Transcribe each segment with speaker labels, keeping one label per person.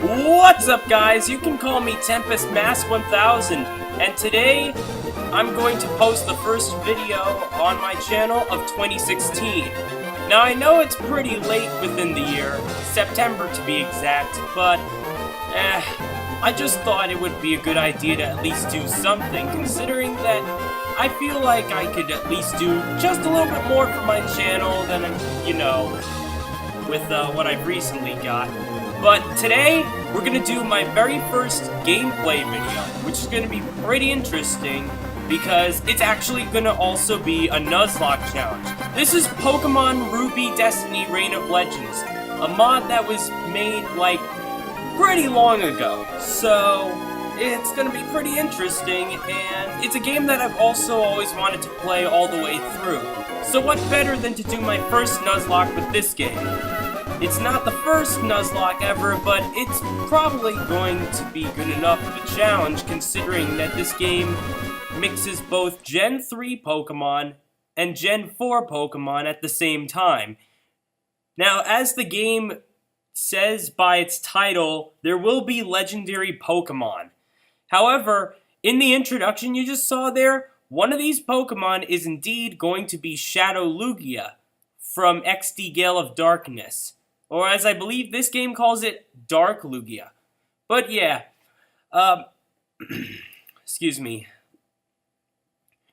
Speaker 1: What's up, guys? You can call me Tempest Mask 1000, and today I'm going to post the first video on my channel of 2016. Now, I know it's pretty late within the year, September to be exact, but I just thought it would be a good idea to at least do something, considering that I feel like I could at least do just a little bit more for my channel than, you know, with what I've recently got. But today, we're going to do my very first gameplay video, which is going to be pretty interesting because it's actually going to also be a Nuzlocke challenge. This is Pokemon Ruby Destiny Reign of Legends, a mod that was made, like, pretty long ago. So, it's going to be pretty interesting, and it's a game that I've also always wanted to play all the way through. So what better than to do my first Nuzlocke with this game? It's not the first Nuzlocke ever, but it's probably going to be good enough of a challenge considering that this game mixes both Gen 3 Pokemon and Gen 4 Pokemon at the same time. Now, as the game says by its title, there will be legendary Pokemon. However, in the introduction you just saw there, one of these Pokemon is indeed going to be Shadow Lugia from XD Gale of Darkness. Or as I believe this game calls it, Dark Lugia. But yeah, excuse me.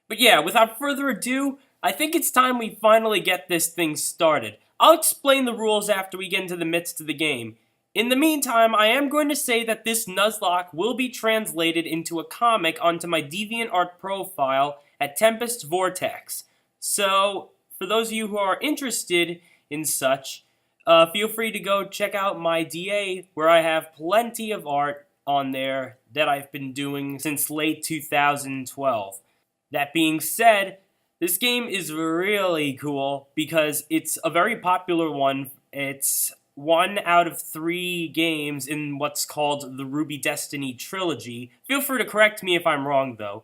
Speaker 1: But yeah, without further ado, I think it's time we finally get this thing started. I'll explain the rules after we get into the midst of the game. In the meantime, I am going to say that this Nuzlocke will be translated into a comic onto my DeviantART profile at Tempest Vortex. So, for those of you who are interested in such, feel free to go check out my DA, where I have plenty of art on there that I've been doing since late 2012. That being said, this game is really cool because it's a very popular one. It's 1 out of 3 games in what's called the Ruby Destiny trilogy. Feel free to correct me if I'm wrong, though.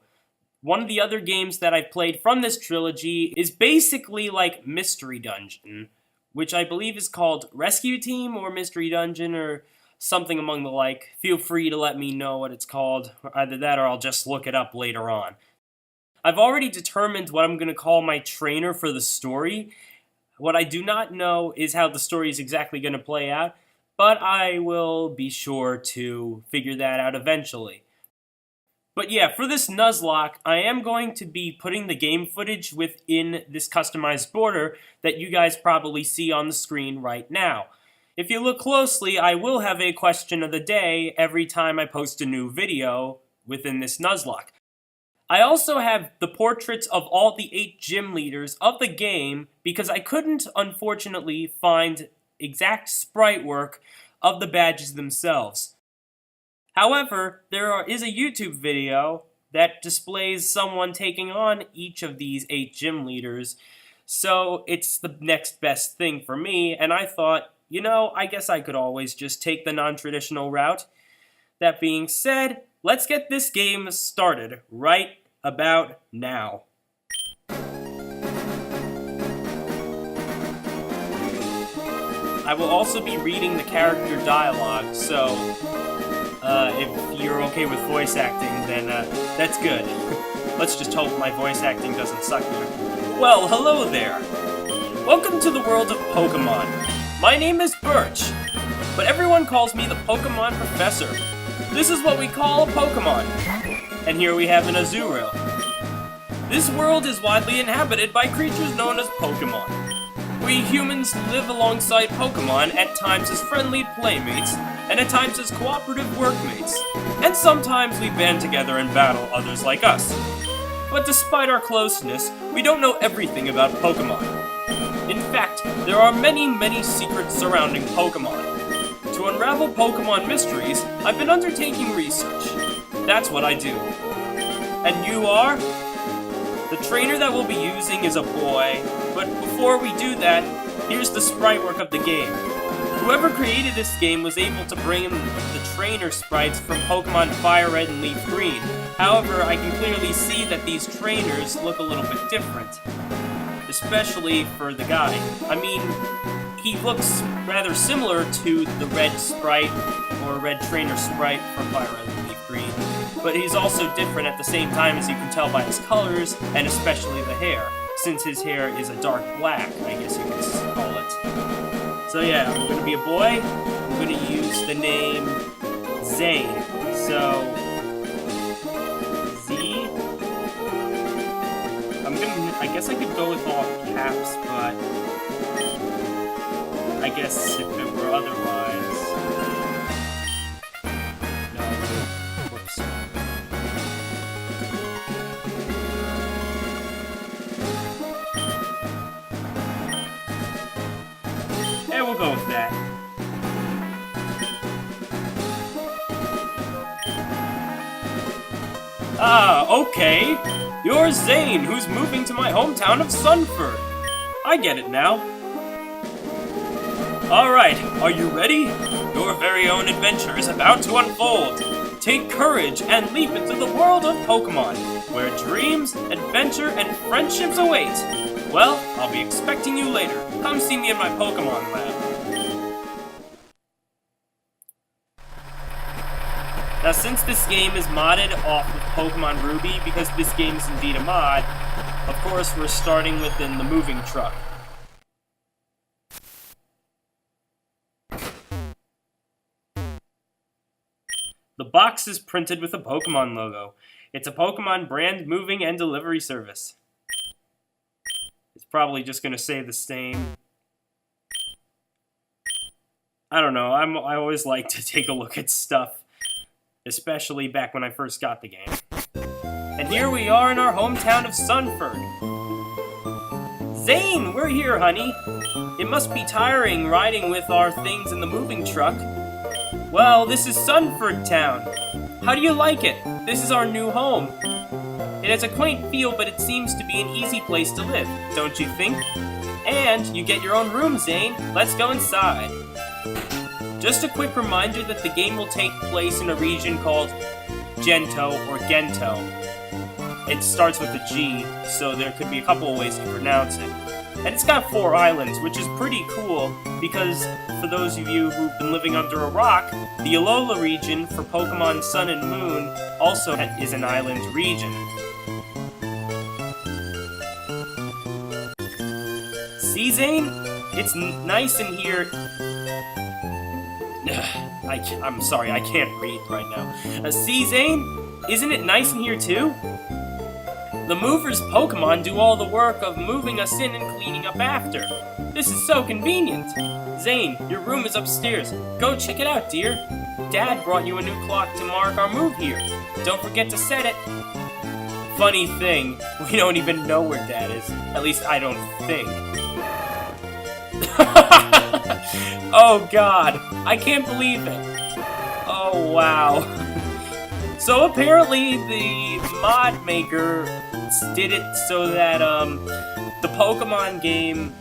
Speaker 1: One of the other games that I've played from this trilogy is basically like Mystery Dungeon, which I believe is called Rescue Team or Mystery Dungeon or something among the like. Feel free to let me know what it's called. Either that or I'll just look it up later on. I've already determined what I'm going to call my trainer for the story. What I do not know is how the story is exactly going to play out, but I will be sure to figure that out eventually. But yeah, for this Nuzlocke, I am going to be putting the game footage within this customized border that you guys probably see on the screen right now. If you look closely, I will have a question of the day every time I post a new video within this Nuzlocke. I also have the portraits of all the 8 gym leaders of the game because I couldn't, unfortunately, find exact sprite work of the badges themselves. However, there is a YouTube video that displays someone taking on each of these 8 gym leaders, so it's the next best thing for me, and I thought, you know, I guess I could always just take the non-traditional route. That being said, let's get this game started right about now. I will also be reading the character dialogue, so if you're okay with voice acting, then that's good. Let's just hope my voice acting doesn't suck here. Well, hello there. Welcome to the world of Pokemon. My name is Birch, but everyone calls me the Pokemon Professor. This is what we call a Pokemon. And here we have an Azurill. This world is widely inhabited by creatures known as Pokemon. We humans live alongside Pokémon, at times as friendly playmates, and at times as cooperative workmates. And sometimes we band together and battle others like us. But despite our closeness, we don't know everything about Pokémon. In fact, there are many, many secrets surrounding Pokémon. To unravel Pokémon mysteries, I've been undertaking research. That's what I do. And you are? The trainer that we'll be using is a boy, but before we do that, here's the sprite work of the game. Whoever created this game was able to bring in the trainer sprites from Pokemon Fire Red and Leaf Green. However, I can clearly see that these trainers look a little bit different. Especially for the guy. I mean, he looks rather similar to the red sprite, or red trainer sprite from Fire Red and Leaf Green. But he's also different at the same time, as you can tell by his colors, and especially the hair. Since his hair is a dark black, I guess you could call it. So yeah, I'm gonna be a boy. I'm gonna use the name Zayne. So Z. I guess I could go with all caps, but I guess if it were otherwise. No. Whoops. Yeah, we'll go with that. Ah, okay. You're Zayne, who's moving to my hometown of Sunford. I get it now. Alright, are you ready? Your very own adventure is about to unfold. Take courage and leap into the world of Pokémon, where dreams, adventure, and friendships await. Well, I'll be expecting you later. Come see me in my Pokémon lab. Now, since this game is modded off of Pokemon Ruby, because this game is indeed a mod, of course we're starting within the moving truck. The box is printed with a Pokemon logo. It's a Pokemon brand moving and delivery service. It's probably just gonna say the same. I don't know, I always like to take a look at stuff. Especially back when I first got the game. And here we are in our hometown of Sunford. Zayne, we're here, honey. It must be tiring riding with our things in the moving truck. Well, this is Sunford Town. How do you like it? This is our new home. It has a quaint feel, but it seems to be an easy place to live, don't you think? And you get your own room, Zayne. Let's go inside. Just a quick reminder that the game will take place in a region called Gento or Gento. It starts with a G, so there could be a couple of ways to pronounce it. And it's got 4 islands, which is pretty cool, because for those of you who've been living under a rock, the Alola region for Pokemon Sun and Moon also is an island region. See, Zayne? It's nice in here. I'm sorry, I can't read right now. See, Zayne? Isn't it nice in here too? The movers Pokemon do all the work of moving us in and cleaning up after. This is so convenient. Zayne, your room is upstairs. Go check it out, dear. Dad brought you a new clock to mark our move here. Don't forget to set it. Funny thing, we don't even know where Dad is. At least I don't think. Oh god, I can't believe it. Oh wow. So apparently the mod maker did it so that the Pokemon game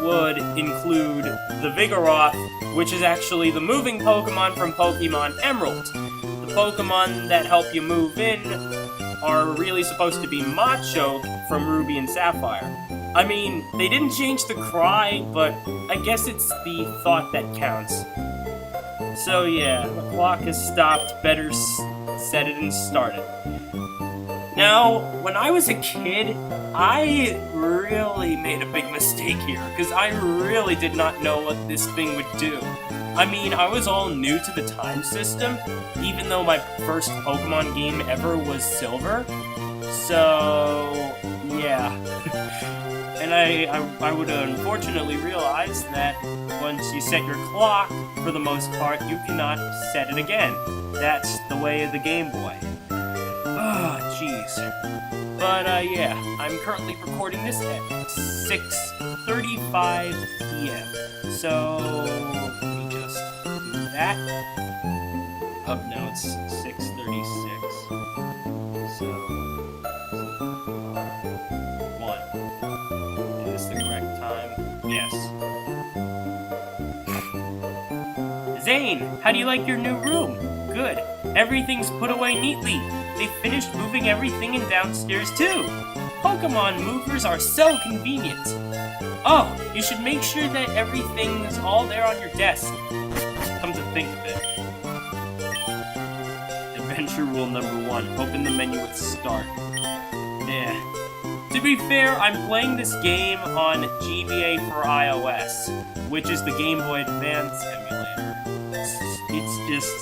Speaker 1: would include the Vigoroth, which is actually the moving Pokemon from Pokemon Emerald. The Pokemon that help you move in are really supposed to be Machoke from Ruby and Sapphire. I mean, they didn't change the cry, but I guess it's the thought that counts. So yeah, the clock has stopped, better set it and started. Now, when I was a kid, I really made a big mistake here, because I really did not know what this thing would do. I mean, I was all new to the time system, even though my first Pokemon game ever was Silver. So, yeah. And I would unfortunately realize that once you set your clock, for the most part, you cannot set it again. That's the way of the Game Boy. Oh, jeez. But, yeah, I'm currently recording this at 6:35 p.m. So, let me just do that. Up now it's 6:36. So, 1. Is this the correct time? Yes. Zayne, how do you like your new room? Good. Everything's put away neatly. They finished moving everything in downstairs too. Pokémon movers are so convenient. Oh, you should make sure that everything's all there on your desk. Come to think of it. Adventure rule number 1. Open the menu with start. Yeah. To be fair, I'm playing this game on GBA for iOS, which is the Game Boy Advance emulator. It's just...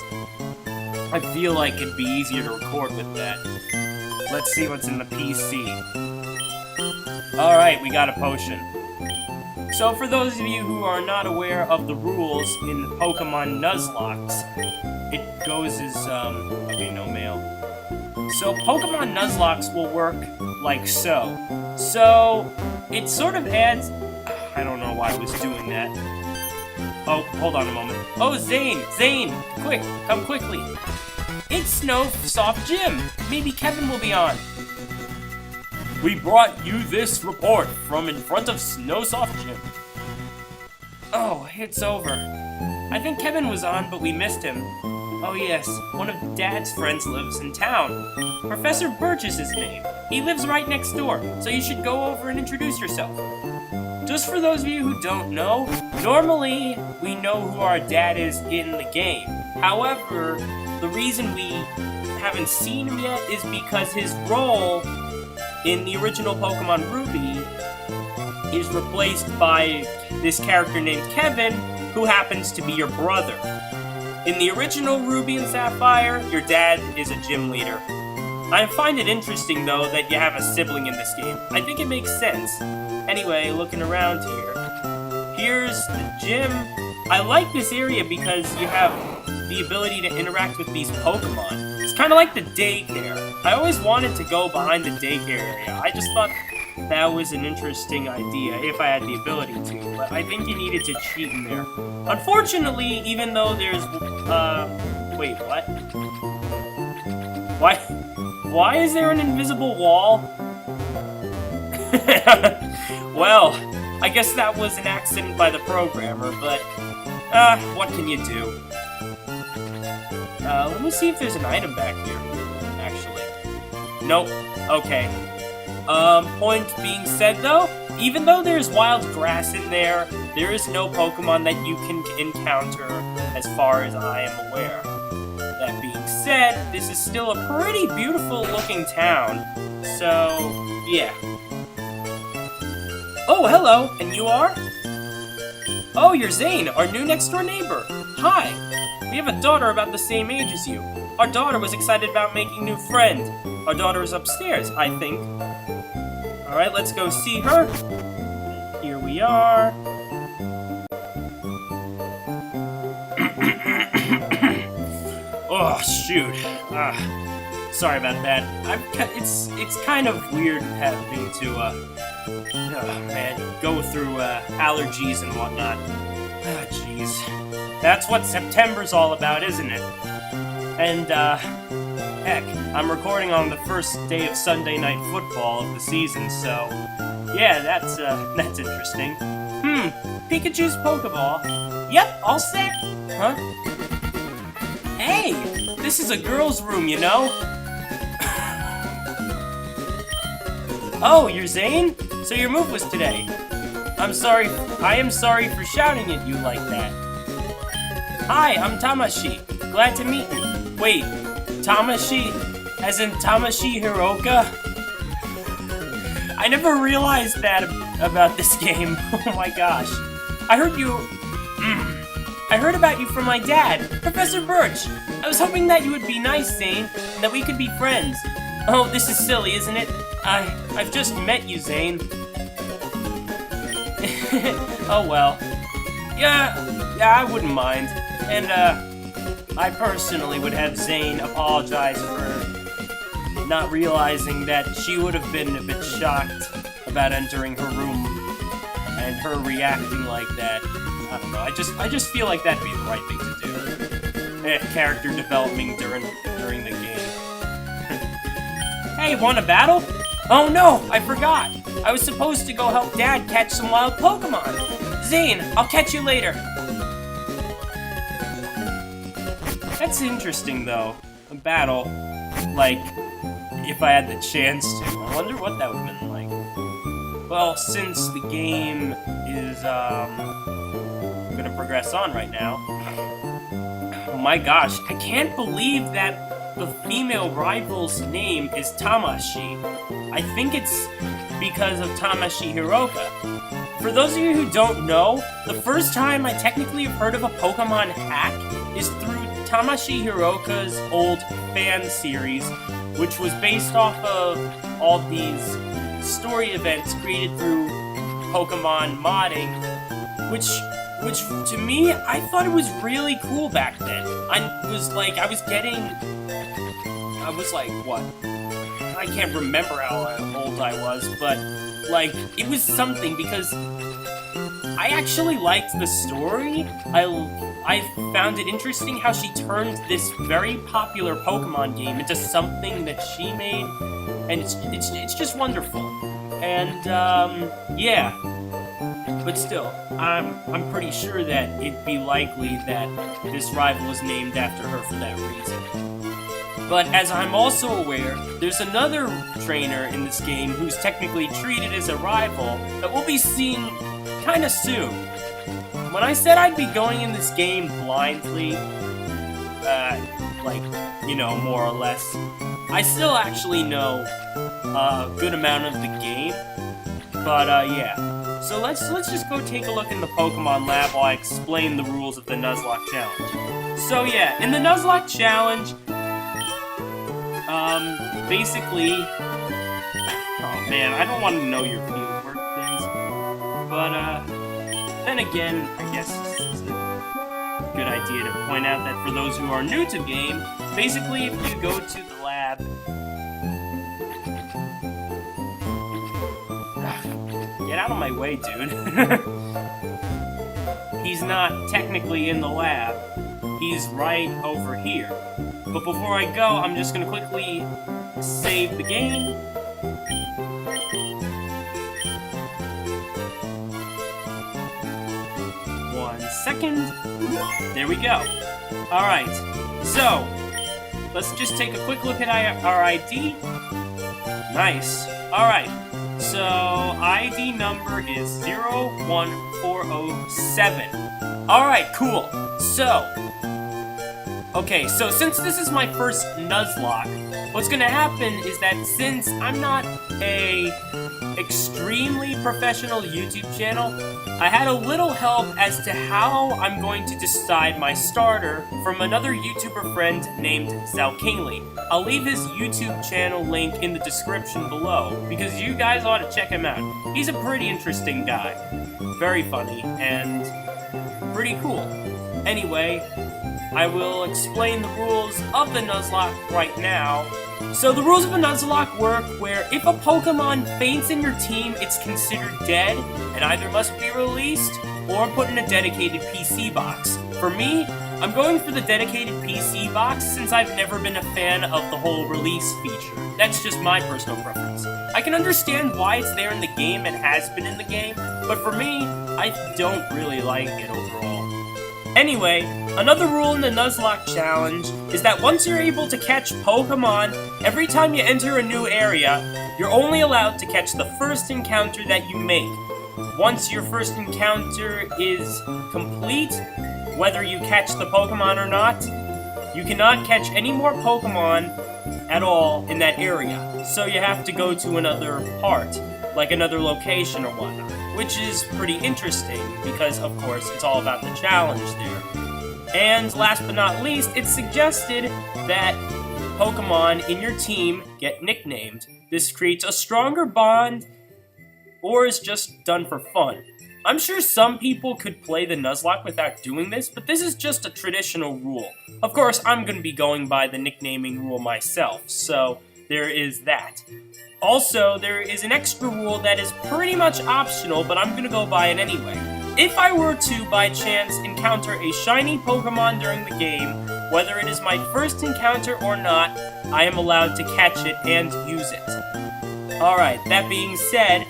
Speaker 1: I feel like it'd be easier to record with that. Let's see what's in the PC. Alright, we got a potion. So for those of you who are not aware of the rules in Pokemon Nuzlocke, it goes as, okay, no mail. So Pokemon Nuzlocke will work like so. So, it sort of adds... I don't know why I was doing that. Oh, hold on a moment. Oh, Zayne! Zayne! Quick! Come quickly! It's Snowsoft Gym! Maybe Kevin will be on. We brought you this report from in front of Snowsoft Gym. Oh, it's over. I think Kevin was on, but we missed him. Oh yes, one of Dad's friends lives in town. Professor Birch is his name. He lives right next door, so you should go over and introduce yourself. Just for those of you who don't know, normally we know who our dad is in the game. However, the reason we haven't seen him yet is because his role in the original Pokemon Ruby is replaced by this character named Kevin, who happens to be your brother. In the original Ruby and Sapphire, your dad is a gym leader. I find it interesting, though, that you have a sibling in this game. I think it makes sense. Anyway, looking around here. Here's the gym. I like this area because you have the ability to interact with these Pokemon. It's kind of like the daycare. I always wanted to go behind the daycare area. I just thought that was an interesting idea, if I had the ability to, but I think you needed to cheat in there. Unfortunately, even though there's, wait, what? Why is there an invisible wall? Well, I guess that was an accident by the programmer, but, what can you do? Let me see if there's an item back here, actually. Nope, okay. Point being said though, even though there's wild grass in there, there is no Pokemon that you can encounter as far as I am aware. That being said, this is still a pretty beautiful looking town, so yeah. Oh, hello, and you are? Oh, you're Zayne, our new next door neighbor. Hi, we have a daughter about the same age as you. Our daughter was excited about making a new friend. Our daughter is upstairs, I think. Alright, let's go see her. Here we are. Oh, shoot. Sorry about that. It's kind of weird having to, go through, allergies and whatnot. Ah, jeez. That's what September's all about, isn't it? And, heck, I'm recording on the first day of Sunday Night Football of the season, so yeah, that's interesting. Pikachu's Pokeball. Yep, all set. Huh? Hey, this is a girl's room, you know? Oh, you're Zayne? So your move was today. I am sorry for shouting at you like that. Hi, I'm Tamashi. Glad to meet you. Wait, Tamashi? As in Tamashi Hiroka? I never realized that about this game. Oh my gosh. I heard about you from my dad, Professor Birch. I was hoping that you would be nice, Zayne, and that we could be friends. Oh, this is silly, isn't it? I've just met you, Zayne. Oh well. Yeah, I wouldn't mind. And, I personally would have Zayne apologize for not realizing that she would have been a bit shocked about entering her room and her reacting like that. I don't know, I just feel like that'd be the right thing to do. Character developing during the game. Hey, want a battle? Oh no, I forgot! I was supposed to go help Dad catch some wild Pokémon! Zayne, I'll catch you later! That's interesting, though. A battle. Like, if I had the chance to. I wonder what that would have been like. Well, since the game is, gonna progress on right now. Oh my gosh, I can't believe that the female rival's name is Tamashii. I think it's because of Tamashii Hiroka. For those of you who don't know, the first time I technically have heard of a Pokemon hack is through Tamashii Hiroka's old fan series, which was based off of all these story events created through Pokemon modding, which to me, I thought it was really cool back then. I was like, what? I can't remember how old I was, but, like, it was something because I actually liked the story. I found it interesting how she turned this very popular Pokemon game into something that she made, and it's just wonderful. And yeah, but still, I'm pretty sure that it'd be likely that this rival is named after her for that reason. But as I'm also aware, there's another trainer in this game who's technically treated as a rival that we'll be seeing kinda soon. When I said I'd be going in this game blindly, like, you know, more or less, I still actually know a good amount of the game, but, yeah. So let's just go take a look in the Pokemon Lab while I explain the rules of the Nuzlocke Challenge. So yeah, in the Nuzlocke Challenge, basically, oh man, I don't want to know your fieldwork things, but, then again, I guess it's a good idea to point out that for those who are new to the game, basically if you go to the lab, get out of my way, dude. He's not technically in the lab, he's right over here. But before I go, I'm just gonna quickly save the game. Second. There we go. Alright, so let's just take a quick look at our ID. Nice. Alright, so ID number is 01407. Alright, cool. So, okay, so since this is my first Nuzlocke, what's gonna happen is that since I'm not a extremely professional YouTube channel, I had a little help as to how I'm going to decide my starter from another YouTuber friend named Zalkingly. I'll leave his YouTube channel link in the description below, because you guys ought to check him out. He's a pretty interesting guy. Very funny, and pretty cool. Anyway, I will explain the rules of the Nuzlocke right now. So the rules of the Nuzlocke work where if a Pokemon faints in your team, it's considered dead and either must be released or put in a dedicated PC box. For me, I'm going for the dedicated PC box since I've never been a fan of the whole release feature. That's just my personal preference. I can understand why it's there in the game and has been in the game, but for me, I don't really like it overall. Anyway, another rule in the Nuzlocke Challenge is that once you're able to catch Pokemon, every time you enter a new area, you're only allowed to catch the first encounter that you make. Once your first encounter is complete, whether you catch the Pokemon or not, you cannot catch any more Pokemon at all in that area. So you have to go to another part, like another location or whatnot. Which is pretty interesting, because of course it's all about the challenge there. And last but not least, it's suggested that Pokemon in your team get nicknamed. This creates a stronger bond, or is just done for fun. I'm sure some people could play the Nuzlocke without doing this, but this is just a traditional rule. Of course, I'm going to be going by the nicknaming rule myself, so there is that. Also, there is an extra rule that is pretty much optional, but I'm going to go by it anyway. If I were to, by chance, encounter a shiny Pokemon during the game, whether it is my first encounter or not, I am allowed to catch it and use it. Alright, that being said,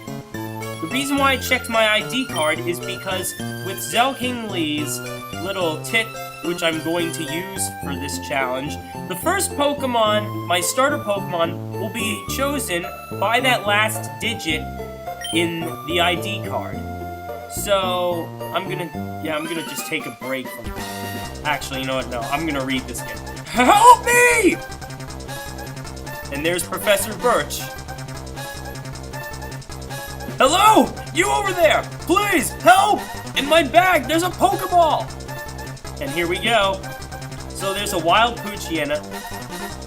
Speaker 1: the reason why I checked my ID card is because with King Lee's little tip, which I'm going to use for this challenge, the first Pokemon, my starter Pokemon, will be chosen by that last digit in the ID card. So, I'm gonna just take a break from it. Actually, you know what, no, I'm gonna read this again. Help me! And there's Professor Birch. Hello! You over there! Please, help! In my bag, there's a Pokeball! And here we go. So there's a wild Poochyena,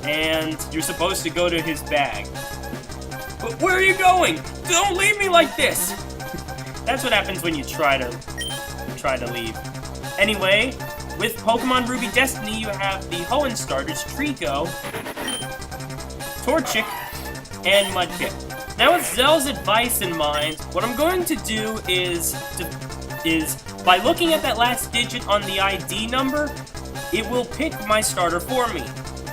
Speaker 1: and you're supposed to go to his bag. But where are you going? Don't leave me like this! That's what happens when you try to leave. Anyway, with Pokemon Ruby Destiny, you have the Hoenn starters, Trico, Torchic, and Mudkip. Now with Zell's advice in mind, what I'm going to do is by looking at that last digit on the ID number, it will pick my starter for me.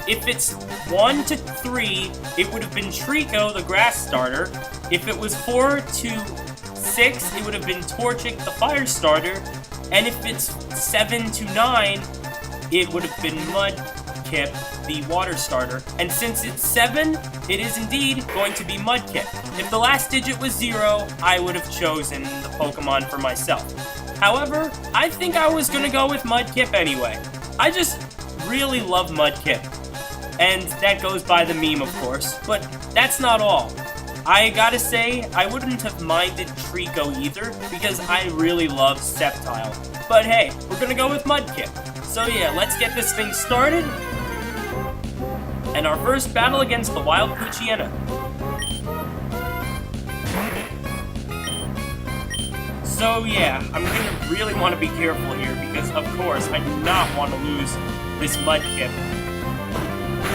Speaker 1: If it's 1 to 3, it would have been Trico, the grass starter. If it was 4 to 6, it would have been Torchic, the fire starter. And if it's 7 to 9, it would have been Mudkip, the water starter. And since it's 7, it is indeed going to be Mudkip. If the last digit was 0, I would have chosen the Pokemon for myself. However, I think I was gonna go with Mudkip anyway. I just really love Mudkip. And that goes by the meme, of course. But that's not all. I gotta say, I wouldn't have minded Trico either, because I really love Sceptile. But hey, we're gonna go with Mudkip. So yeah, let's get this thing started. And our first battle against the wild Poochyena. So yeah, I'm gonna really want to be careful here, because of course, I do not want to lose this Mudkip,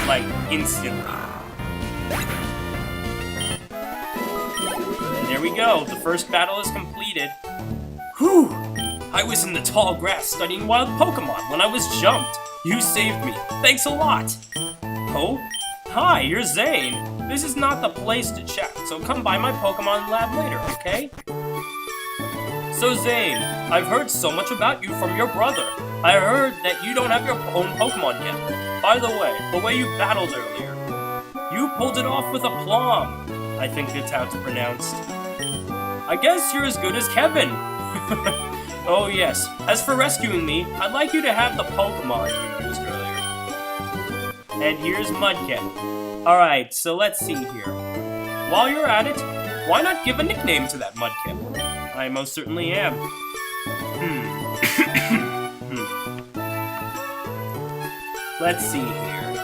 Speaker 1: like, instantly. There we go, the first battle is completed. Whew! I was in the tall grass studying wild Pokemon when I was jumped. You saved me. Thanks a lot. Oh? Hi, you're Zayne. This is not the place to chat, so come by my Pokemon lab later, okay? So Zayne, I've heard so much about you from your brother. I heard that you don't have your own Pokemon yet. By the way you battled earlier, you pulled it off with aplomb. I think that's how it's pronounced. I guess you're as good as Kevin. Oh yes, as for rescuing me, I'd like you to have the Pokemon you used earlier. And here's Mudkip. Alright, so let's see here. While you're at it, why not give a nickname to that Mudkip? I most certainly am. Let's see here.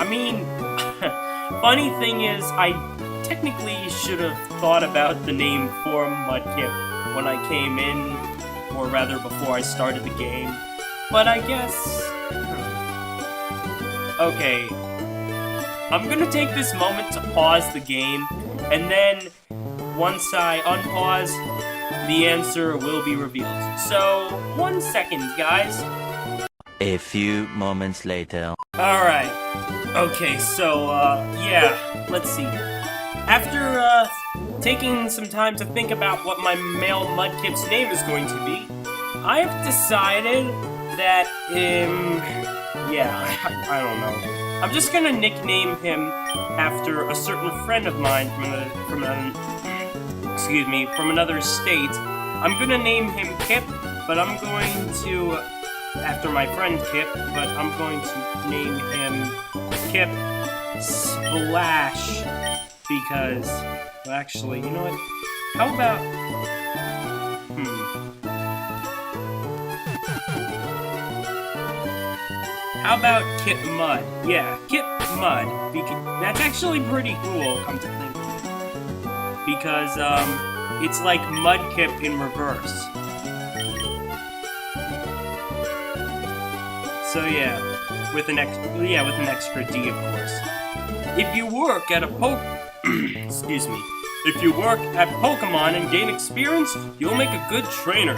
Speaker 1: I mean, funny thing is, I technically should have thought about the name for Mudkip when I came in, or rather before I started the game. But I guess... Okay. I'm gonna take this moment to pause the game, and then, once I unpause, the answer will be revealed. So, 1 second, guys.
Speaker 2: A few moments later.
Speaker 1: Alright. Okay, so, yeah, let's see. After, taking some time to think about what my male Mudkip's name is going to be, I've decided that, yeah, I don't know. I'm just gonna nickname him after a certain friend of mine from another state. I'm gonna name him Kip, but I'm going to, after my friend Kip, but I'm going to name him Kip Splash, because, well, actually, you know what? How about, How about Kip Mud? Yeah, Kip Mud. That's actually pretty cool, come to think of it. Because, It's like Mudkip in reverse. So yeah, with an extra D, of course. If you work at a excuse me. If you work at Pokemon and gain experience, you'll make a good trainer.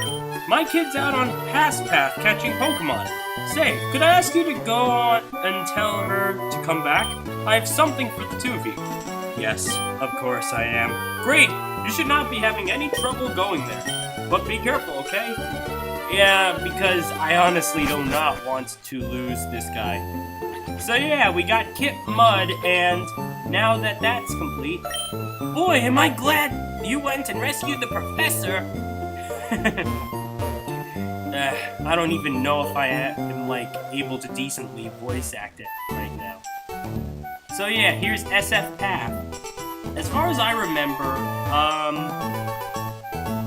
Speaker 1: My kid's out on Pass Path catching Pokemon. Say, could I ask you to go on and tell her to come back? I have something for the two of you. Yes, of course I am. Great! You should not be having any trouble going there. But be careful, okay? Yeah, because I honestly do not want to lose this guy. So yeah, we got Kip Mud, and now that that's complete... Boy, am I glad you went and rescued the professor! I don't even know if I am, like, able to decently voice act it right now. So yeah, here's SF Path. As far as I remember,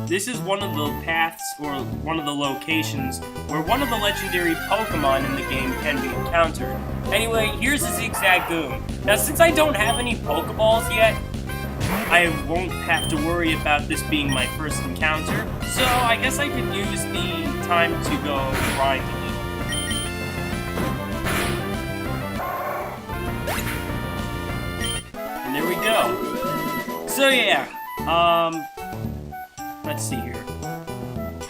Speaker 1: this is one of the paths, or one of the locations, where one of the legendary Pokemon in the game can be encountered. Anyway, here's a Zigzagoon. Now, since I don't have any Pokeballs yet, I won't have to worry about this being my first encounter, so I guess I could use the time to go grind a little. And there we go. So yeah, let's see here.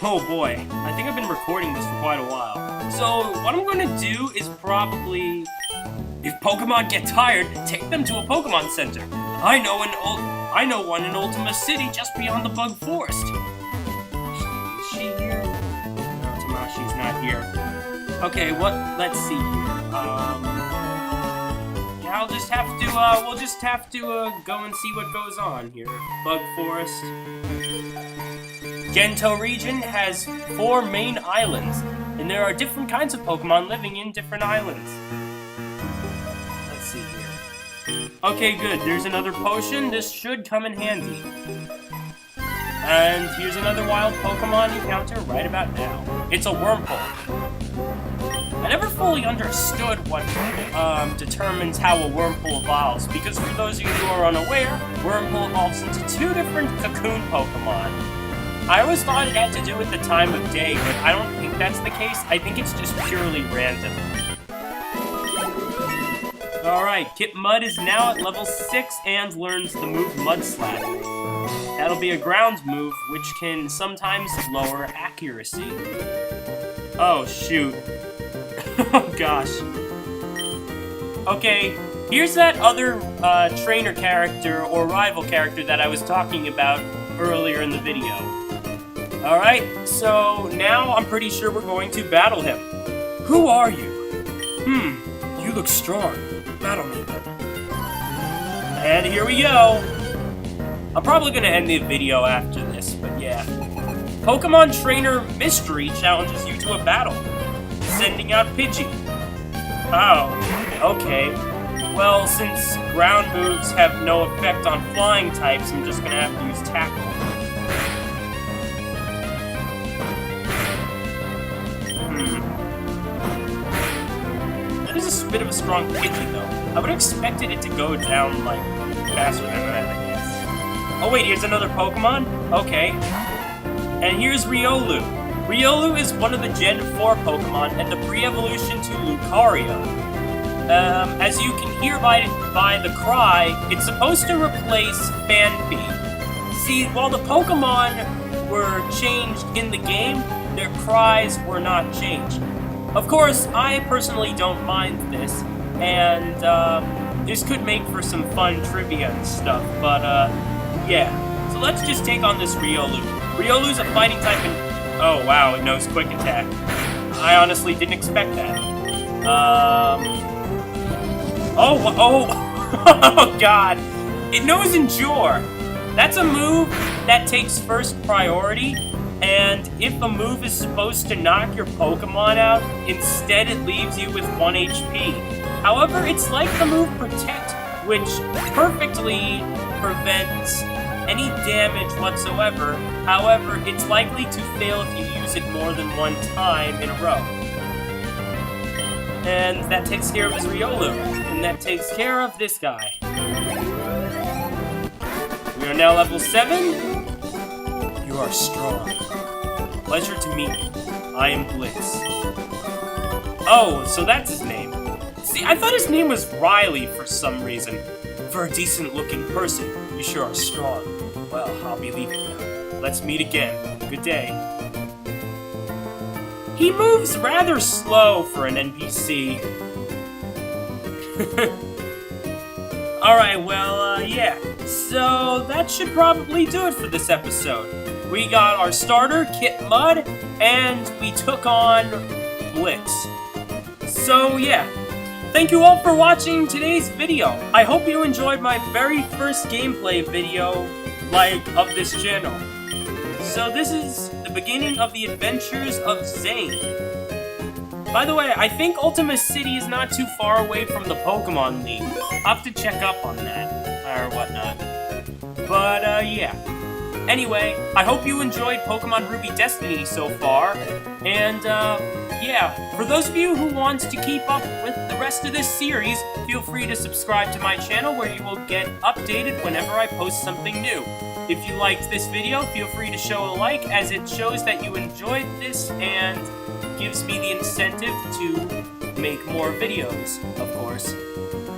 Speaker 1: Oh boy, I think I've been recording this for quite a while. So what I'm gonna do is probably, if Pokemon get tired, take them to a Pokemon Center. I know one in Ultima City, just beyond the Bug Forest. Is she here? No, she's not here. Okay, let's see here. Yeah, we'll just have to go and see what goes on here. Bug Forest. Gento Region has 4 main islands, and there are different kinds of Pokemon living in different islands. Let's see here. Okay, good. There's another potion. This should come in handy. And here's another wild Pokemon encounter right about now. It's a Wurmple. I never fully understood what determines how a Wurmple evolves, because for those of you who are unaware, Wurmple evolves into 2 different Cocoon Pokemon. I always thought it had to do with the time of day, but I don't think that's the case. I think it's just purely random. Alright, Kip Mud is now at level 6 and learns the move Mudslap. That'll be a ground move, which can sometimes lower accuracy. Oh, shoot. Oh, gosh. Okay, here's that other trainer character or rival character that I was talking about earlier in the video. Alright, so now I'm pretty sure we're going to battle him. Who are you? You look strong. Battle me then. And here we go. I'm probably going to end the video after this, but yeah. Pokemon Trainer Mystery challenges you to a battle. Sending out Pidgey. Oh, okay. Well, since ground moves have no effect on flying types, I'm just going to have to use Tackle. That is a bit of a strong Pidgey, though. I would have expected it to go down, like, faster than that, I guess. Oh wait, here's another Pokemon? Okay. And here's Riolu. Riolu is one of the Gen 4 Pokemon and the pre-evolution to Lucario. As you can hear by the cry, it's supposed to replace Phanpy. See, while the Pokemon were changed in the game, their cries were not changed. Of course, I personally don't mind this, and this could make for some fun trivia and stuff, but yeah. So let's just take on this Riolu. Riolu's a fighting type and... Oh wow, it knows Quick Attack. I honestly didn't expect that. Oh god. It knows Endure. That's a move that takes first priority, and if a move is supposed to knock your Pokemon out, instead it leaves you with 1 HP. However, it's like the move Protect, which perfectly prevents any damage whatsoever. However, it's likely to fail if you use it more than 1 time in a row. And that takes care of his Riolu. And that takes care of this guy. We are now level 7. are strong. Pleasure to meet you. I am Blitz. Oh, so that's his name. See, I thought his name was Riley for some reason. For a decent-looking person, you sure are strong. Well, I'll be leaving now. Let's meet again. Good day. He moves rather slow for an NPC. Alright, well, yeah. So, that should probably do it for this episode. We got our starter, Kit Mud, and we took on Blitz. So, yeah. Thank you all for watching today's video. I hope you enjoyed my very first gameplay video, of this channel. So this is the beginning of the adventures of Zayne. By the way, I think Ultima City is not too far away from the Pokémon League. I'll have to check up on that, or whatnot. But, yeah. Anyway, I hope you enjoyed Pokemon Ruby Destiny so far, and, yeah, for those of you who want to keep up with the rest of this series, feel free to subscribe to my channel where you will get updated whenever I post something new. If you liked this video, feel free to show a like, as it shows that you enjoyed this and gives me the incentive to make more videos, of course.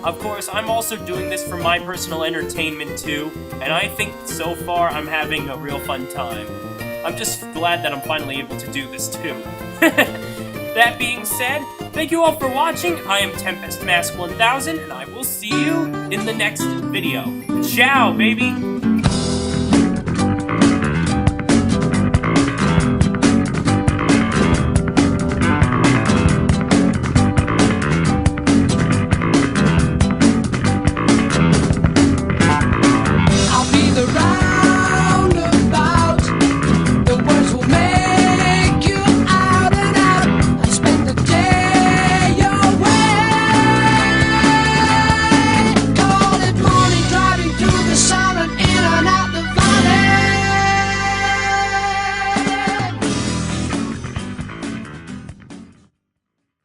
Speaker 1: Of course, I'm also doing this for my personal entertainment too, and I think so far I'm having a real fun time. I'm just glad that I'm finally able to do this too. That being said, thank you all for watching. I am Tempest Mask 1000, and I will see you in the next video. Ciao, baby!